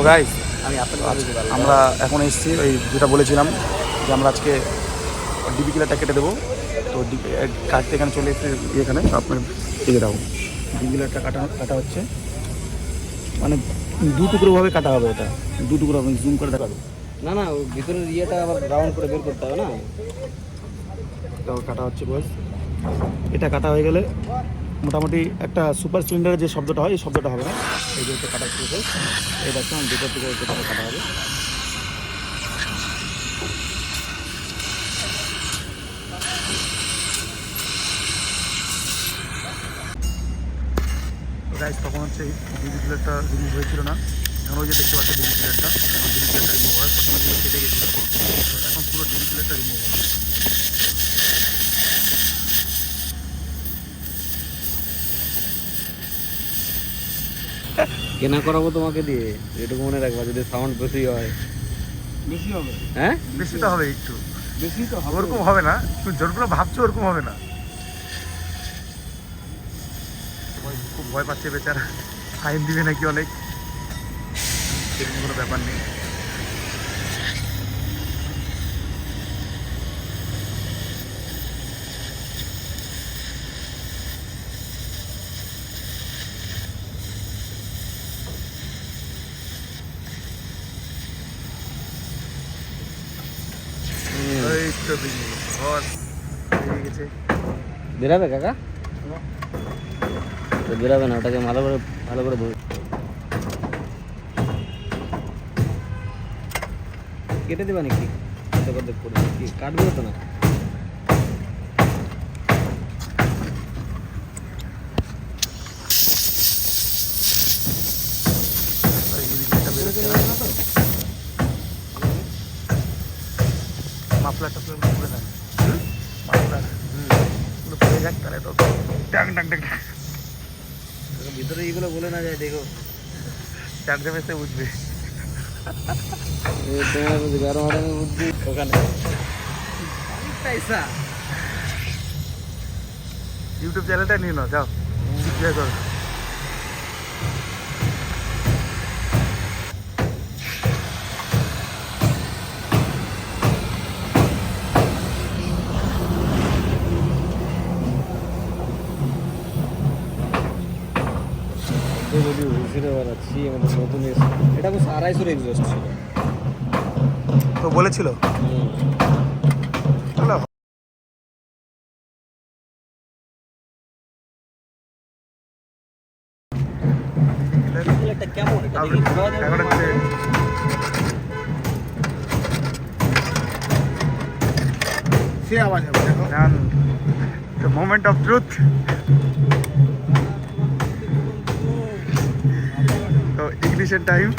Guys আমি apple আমরা এখন এসেছি ওই যেটা বলেছিলাম যে আমরা আজকে ডিবি কিলারটা কেটে দেবো। তো কাটতে এখানে চলে এসেছে এখানে আপনার এই দাও ডিবি কিলারটা কাটা হচ্ছে, মানে দু টুকরোভাবে কাটা হবে, এটা দু টুকরো হবে, জুম করে দেখাবো। না না ওই ভিতরের ইয়েটা আবার রাউন্ড করে বের করতে হবে না। এটাও কাটা হচ্ছে বয়স, এটা কাটা হয়ে গেলে মোটামুটি একটা সুপার সিলিন্ডারের যে শব্দটা হয় এই শব্দটা হবে না। এই যে কাটা শুরু এই দেখতে আমার দুটো থেকে কাটা হবে। গাইস তখন হচ্ছে ডিবি কিলারটা রিমুভ হয়েছিল না, এখন ওই যে দেখতে পাচ্ছি ডিবি কিলারটা, এখন ডিবি কিলারটা রিমুভ হয়। প্রথমে ছিল কেটে গেছিলো, এখন পুরো ডিবি কিলারটা রিমুভ হবে। কেনা করাবো তোমাকে দিয়ে, এটুকু মনে রাখবা, যদি সাউন্ড বেশি হয়। বেশি হবে? হ্যাঁ বেশি তো হবে, একটু বেশি তো হবে, ওরকম হবে না, তুমি যেগুলো ভাবছো ওরকম হবে না। খুব ভয় পাচ্ছে বেচারা, ফাইন দিবে নাকি অনেক, সেরকম কোনো ব্যাপার নেই। এই তো বস বেরিয়ে গেছে। বেরাবে কাকা? তো বেরাবে না, ওটাকে ভালো করে ধরে কেটে দেবা নাকি? করে কি কাটবে তো না? মাফলারটা পুরো খুলে দেন, মাফলার পুরো খুলে যাক, তাহলে তো টাং টাং টাং ভিতরে এইগুলো বলে না যায়, দেখো চারটে মেসে বুঝবে। তোমার বুঝি গরম আরামে বুঝছি ওখানে পয়সা। ইউটিউব চ্যানেলটা নিয়ে নাও, যাও এনজয় করো। যদি হুইসিলে বাড়াচ্ছি আমাদের নতুন এটা তো 250 এক্সস্ট ছিল, তো বলেছিল চলো একটা কেমন এটা এখন দেখি ঘোরা যাবে হচ্ছে সে আওয়াজ হবে, দেখো দ্য মোমেন্ট অফ ট্রুথ। তো ইগনিশন টাইম।